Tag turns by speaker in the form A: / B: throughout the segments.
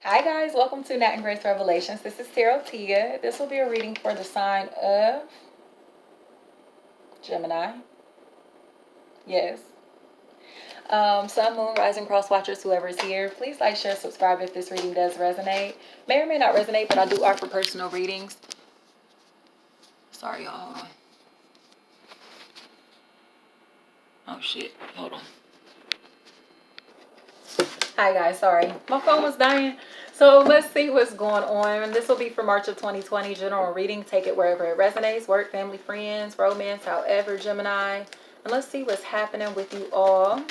A: Hi guys, welcome to Nat and Grace Revelations. This is Tarot Tia. This will be a reading for the sign of Gemini. Yes. Sun, Moon, Rising, Cross Watchers, whoever is here, please like, share, subscribe if this reading does resonate. May or may not resonate, but I do offer personal readings. Sorry, y'all. Hold on. Oh shit. Hold on. Hi guys, sorry. My phone was dying. So let's see what's going on. This will be for March of 2020. General reading. Take it wherever it resonates. Work, family, friends, romance, however, Gemini. And let's see what's happening with you all.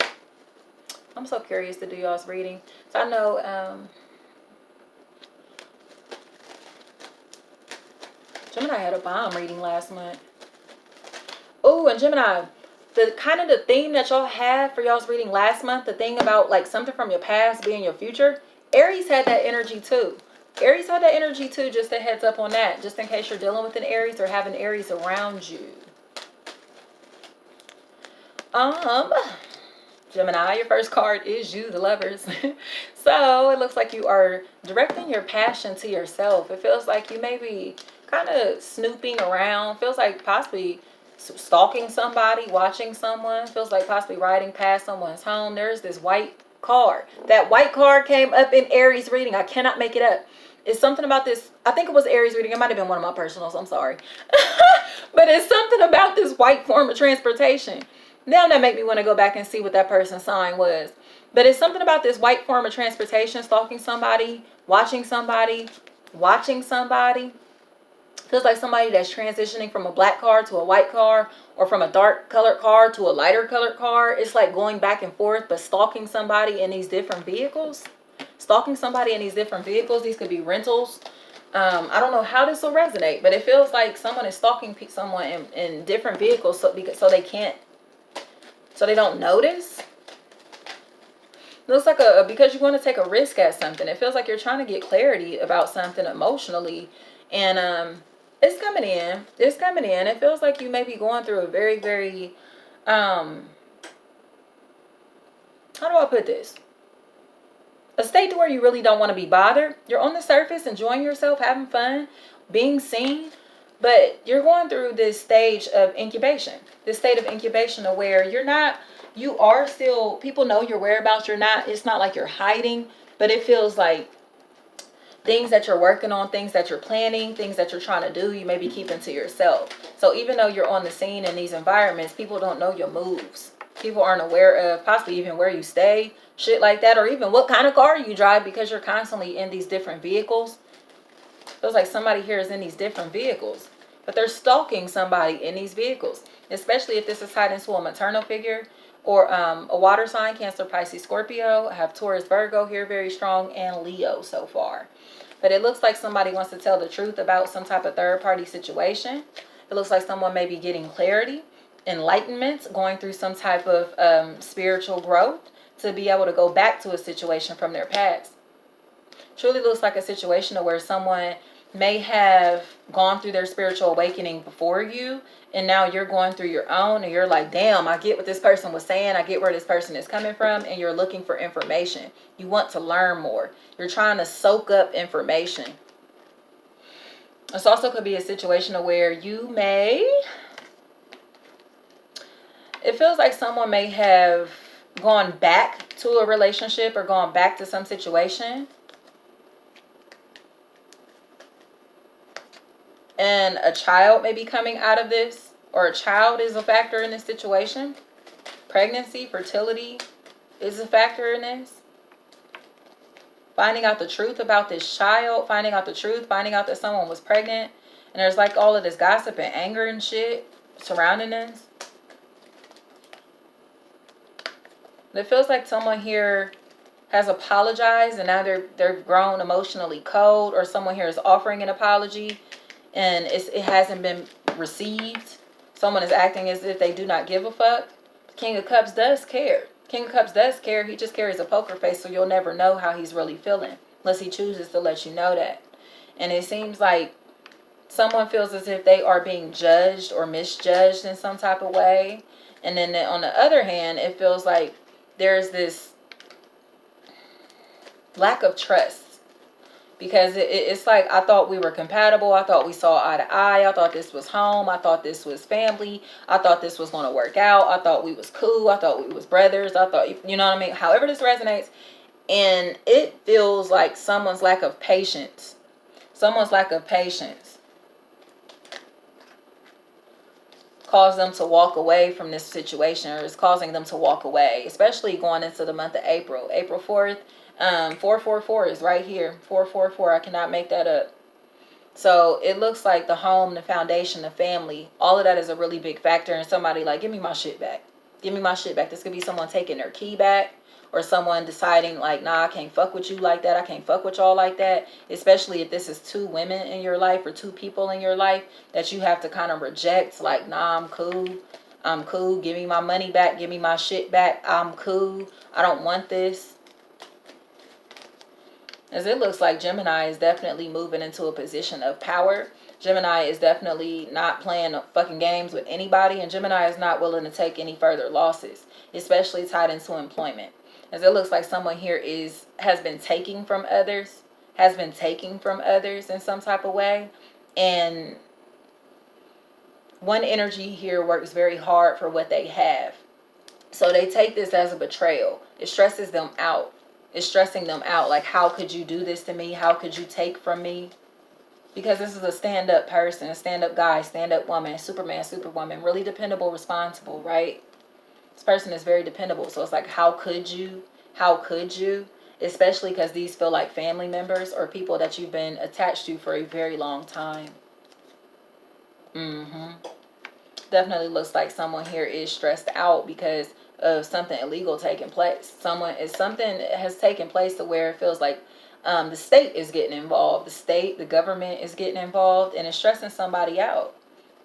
A: I'm so curious to do y'all's reading. So I know Gemini had a bomb reading last month. Oh, and Gemini, the theme that y'all had for y'all's reading last month, the thing about like something from your past being your future, Aries had that energy too. Aries had that energy too, just a heads up on that, just in case you're dealing with an Aries or having Aries around you. Gemini, your first card is you, the Lovers. So it looks like you are directing your passion to yourself. It feels like you may be kind of snooping around. Feels like possibly stalking somebody, watching someone. Feels like possibly riding past someone's home. There's this white card. That white card came up in Aries reading. I cannot make it up. It's something about this. I think it was Aries reading. It might have been one of my personals. I'm sorry. But it's something about this white form of transportation. Now that make me want to go back and see what that person's sign was. But it's something about this white form of transportation, stalking somebody, watching somebody, watching somebody. Feels like somebody that's transitioning from a black car to a white car, or from a dark colored car to a lighter colored car. It's like going back and forth, but stalking somebody in these different vehicles. Stalking somebody in these different vehicles. These could be rentals. I don't know how this will resonate, but it feels like someone is stalking someone in different vehicles so they don't notice. Looks like because you want to take a risk at something. It feels like you're trying to get clarity about something emotionally, and it's coming in. It's coming in. It feels like you may be going through a very, very how do I put this? A state to where you really don't want to be bothered. You're on the surface, enjoying yourself, having fun, being seen, but you're going through this stage of incubation. This state of incubation of where you are still, people know your whereabouts. It's not like you're hiding, but it feels like things that you're working on, things that you're planning, things that you're trying to do, you may be keeping to yourself. So even though you're on the scene in these environments, people don't know your moves. People aren't aware of possibly even where you stay, shit like that, or even what kind of car you drive, because you're constantly in these different vehicles. Feels like somebody here is in these different vehicles, but they're stalking somebody in these vehicles, especially if this is tied into a maternal figure or a water sign, Cancer, Pisces, Scorpio. I have Taurus, Virgo here very strong, and Leo so far. But it looks like somebody wants to tell the truth about some type of third-party situation. It looks like someone may be getting clarity, enlightenment, going through some type of spiritual growth to be able to go back to a situation from their past. Truly looks like a situation where someone may have gone through their spiritual awakening before you, and now you're going through your own, and you're like, damn, I get what this person was saying, I get where this person is coming from, and you're looking for information. You want to learn more. You're trying to soak up information. This also could be a situation where it feels like someone may have gone back to a relationship or gone back to some situation, and a child may be coming out of this, or a child is a factor in this situation. Pregnancy, fertility is a factor in this. Finding out the truth about this child, finding out that someone was pregnant, and there's like all of this gossip and anger and shit surrounding this. It feels like someone here has apologized, and now they've grown emotionally cold, or someone here is offering an apology and it hasn't been received. Someone is acting as if they do not give a fuck. King of Cups does care. King of Cups does care. He just carries a poker face, so you'll never know how he's really feeling unless he chooses to let you know that. And it seems like someone feels as if they are being judged or misjudged in some type of way. And then on the other hand, it feels like there's this lack of trust Because it's like, I thought we were compatible. I thought we saw eye to eye. I thought this was home. I thought this was family. I thought this was going to work out. I thought we was cool. I thought we was brothers. I thought, you know what I mean? However this resonates. And it feels like someone's lack of patience. Someone's lack of patience caused them to walk away from this situation, or is causing them to walk away, especially going into the month of April. April 4th. 444 is right here. 444. I cannot make that up. So it looks like the home, the foundation, the family, all of that is a really big factor. And somebody like, give me my shit back. Give me my shit back. This could be someone taking their key back, or someone deciding like, nah, I can't fuck with you like that. I can't fuck with y'all like that. Especially if this is two women in your life or two people in your life that you have to kind of reject. Like, nah, I'm cool. I'm cool. Give me my money back. Give me my shit back. I'm cool. I don't want this. As it looks like Gemini is definitely moving into a position of power. Gemini is definitely not playing fucking games with anybody. And Gemini is not willing to take any further losses, especially tied into employment. As it looks like someone here has been taking from others. Has been taking from others in some type of way. And one energy here works very hard for what they have. So they take this as a betrayal. It stresses them out. It's stressing them out. Like, how could you do this to me? How could you take from me? Because this is a stand-up person, a stand-up guy, stand-up woman, Superman, Superwoman, really dependable, responsible, right? This person is very dependable. So it's like, how could you? How could you? Especially because these feel like family members or people that you've been attached to for a very long time. Definitely looks like someone here is stressed out because of something illegal taking place. Something has taken place to where it feels like the state is getting involved. The government is getting involved, and it's stressing somebody out.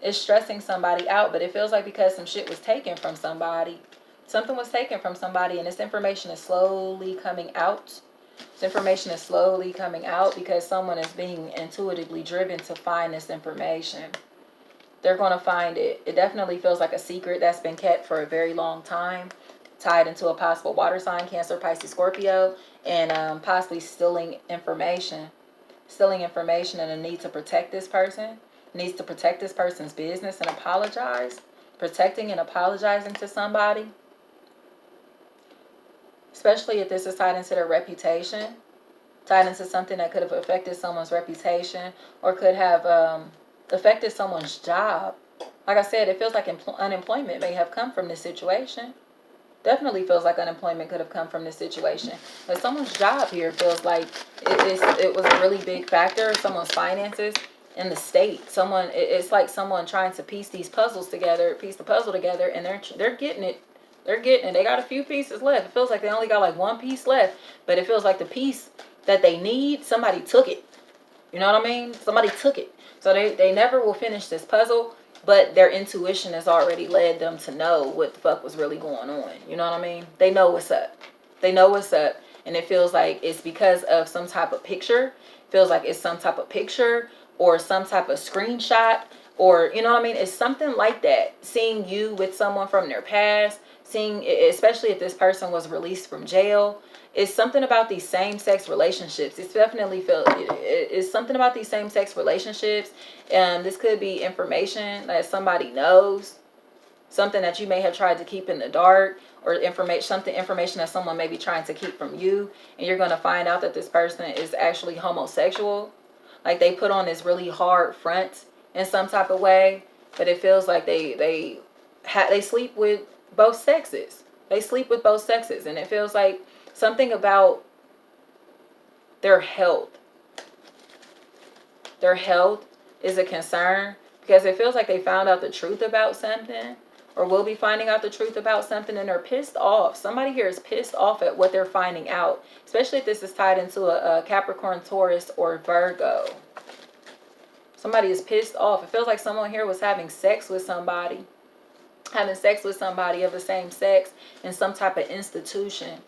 A: It's stressing somebody out, but it feels like because some shit was taken from somebody. Something was taken from somebody, and this information is slowly coming out. This information is slowly coming out because someone is being intuitively driven to find this information. They're going to find it. It definitely feels like a secret that's been kept for a very long time, tied into a possible water sign, Cancer, Pisces, Scorpio, and possibly stealing information. Stealing information and a need to protect this person. Needs to protect this person's business and apologize. Protecting and apologizing to somebody. Especially if this is tied into their reputation. Tied into something that could have affected someone's reputation, or could have affected someone's job. Like I said, it feels like unemployment may have come from this situation. Definitely feels like unemployment could have come from this situation. But someone's job here feels like it was a really big factor. Someone's finances in the state. It's like someone trying to piece the puzzle together, and they're getting it. They're getting it. They got a few pieces left. It feels like they only got like one piece left, but it feels like the piece that they need, somebody took it. You know what I mean? Somebody took it. So they never will finish this puzzle, but their intuition has already led them to know what the fuck was really going on. You know what I mean? They know what's up. They know what's up. And it feels like it's because of some type of picture. Feels like it's some type of picture or some type of screenshot, or, you know what I mean? It's something like that. Seeing you with someone from their past, especially if this person was released from jail. It's something about these same-sex relationships. It's something about these same-sex relationships. This could be information that somebody knows, something that you may have tried to keep in the dark, or information that someone may be trying to keep from you, and you're going to find out that this person is actually homosexual. Like, they put on this really hard front in some type of way, but it feels like they sleep with both sexes. They sleep with both sexes, and it feels like something about their health. Their health is a concern because it feels like they found out the truth about something, or will be finding out the truth about something, and they're pissed off. Somebody here is pissed off at what they're finding out, especially if this is tied into a Capricorn, Taurus, or Virgo. Somebody is pissed off. It feels like someone here was having sex with somebody of the same sex in some type of institution.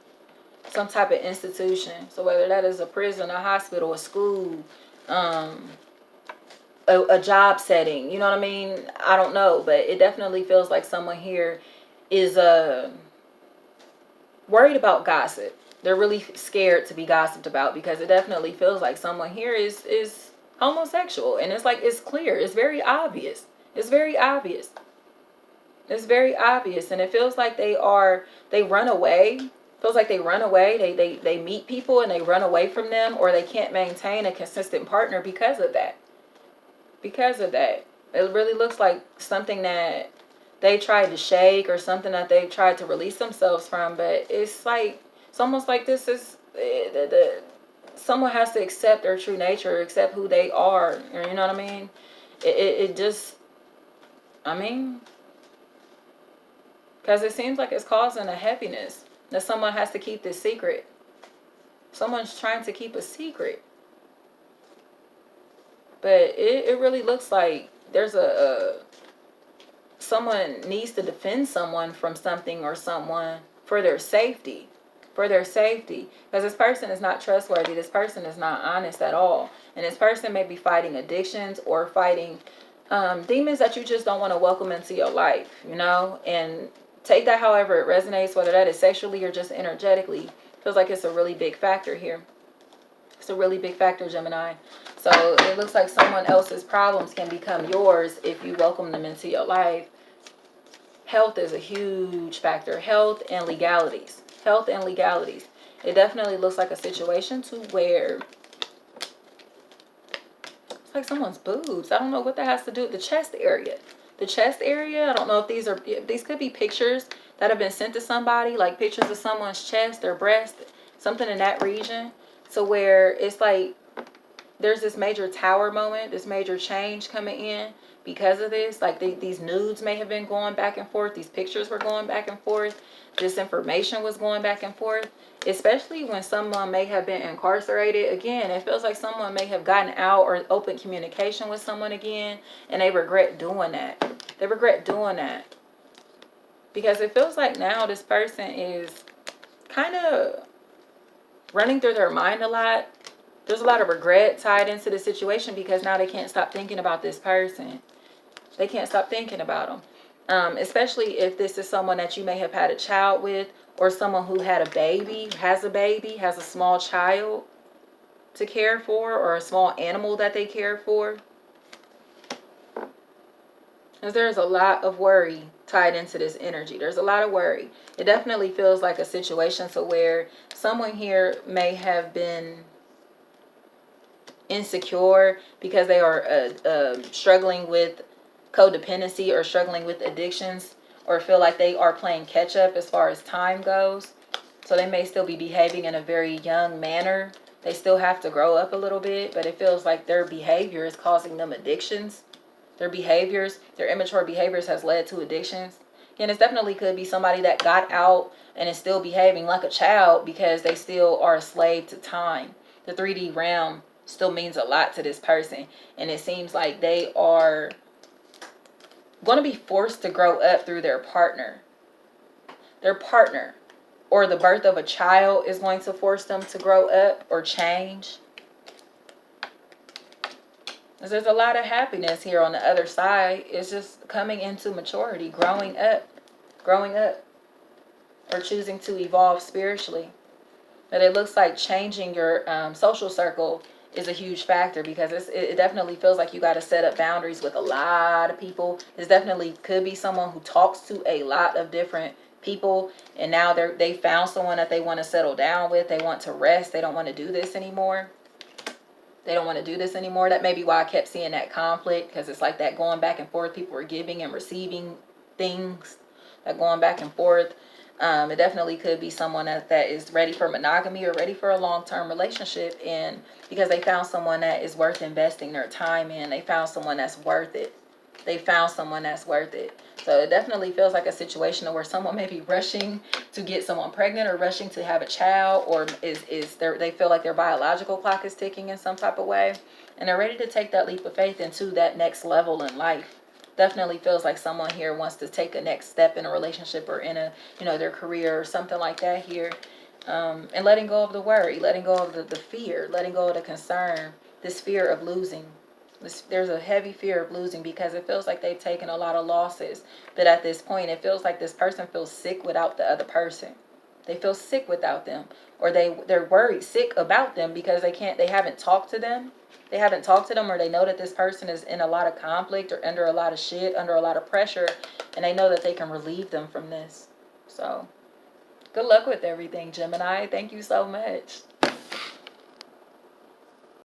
A: Some type of institution. So whether that is a prison, a hospital, a school, a job setting, you know what I mean? I don't know, but it definitely feels like someone here is worried about gossip. They're really scared to be gossiped about because it definitely feels like someone here is homosexual, and it's like it's clear, it's very obvious. It's very obvious. It's very obvious, and it feels like they run away. Feels like they run away. They meet people and they run away from them, or they can't maintain a consistent partner because of that. Because of that. It really looks like something that they tried to shake or something that they tried to release themselves from, but it's like it's almost like this is someone has to accept their true nature, accept who they are. You know what I mean? It just, I mean, because it seems like it's causing a heaviness that someone has to keep this secret. Someone's trying to keep a secret. But it really looks like there's someone needs to defend someone from something or someone for their safety. For their safety. Because this person is not trustworthy. This person is not honest at all. And this person may be fighting addictions or fighting demons that you just don't want to welcome into your life, you know? And take that however it resonates, whether that is sexually or just energetically. Feels like it's a really big factor here. It's a really big factor, Gemini. So it looks like someone else's problems can become yours if you welcome them into your life. Health is a huge factor. Health and legalities. Health and legalities. It definitely looks like a situation to where it's like someone's boobs. I don't know what that has to do with the chest area. The chest area, I don't know if these could be pictures that have been sent to somebody, like pictures of someone's chest, their breast, something in that region. So where it's like there's this major tower moment, this major change coming in because of this. Like these nudes may have been going back and forth. These pictures were going back and forth. This information was going back and forth. Especially when someone may have been incarcerated. Again, it feels like someone may have gotten out or open communication with someone again. And they regret doing that. They regret doing that. Because it feels like now this person is kind of running through their mind a lot. There's a lot of regret tied into the situation because now they can't stop thinking about this person. They can't stop thinking about them. Especially if this is someone that you may have had a child with, or someone who had a baby, has a small child to care for, or a small animal that they care for. Because there's a lot of worry tied into this energy. There's a lot of worry. It definitely feels like a situation to where someone here may have been insecure because they are struggling with codependency or struggling with addictions, or feel like they are playing catch up as far as time goes. So they may still be behaving in a very young manner. They still have to grow up a little bit, but it feels like their behavior is causing them addictions. Their immature behaviors has led to addictions. Again, it definitely could be somebody that got out and is still behaving like a child because they still are a slave to time. The 3D realm still means a lot to this person, and it seems like they are going to be forced to grow up through their partner. Their partner or the birth of a child is going to force them to grow up or change. There's a lot of happiness here on the other side. It's just coming into maturity, growing up, or choosing to evolve spiritually. But it looks like changing your social circle is a huge factor, because it definitely feels like you got to set up boundaries with a lot of people. This definitely could be someone who talks to a lot of different people, and now they found someone that they want to settle down with. They want to rest. They don't want to do this anymore. That may be why I kept seeing that conflict, because it's like that going back and forth. People are giving and receiving things, that going back and forth. It definitely could be someone that is ready for monogamy or ready for a long-term relationship, and because they found someone that is worth investing their time in. They found someone that's worth it. So it definitely feels like a situation where someone may be rushing to get someone pregnant or rushing to have a child, or they feel like their biological clock is ticking in some type of way, and they're ready to take that leap of faith into that next level in life. Definitely feels like someone here wants to take a next step in a relationship or in their career or something like that here, and letting go of the worry, letting go of the fear, letting go of the concern, this fear of losing. There's a heavy fear of losing, because it feels like they've taken a lot of losses, but at this point it feels like this person feels sick without the other person. They feel sick without them, or they're worried sick about them because they haven't talked to them. They haven't talked to them, or they know that this person is in a lot of conflict or under a lot of shit, under a lot of pressure, and they know that they can relieve them from this. So good luck with everything, Gemini. Thank you so much.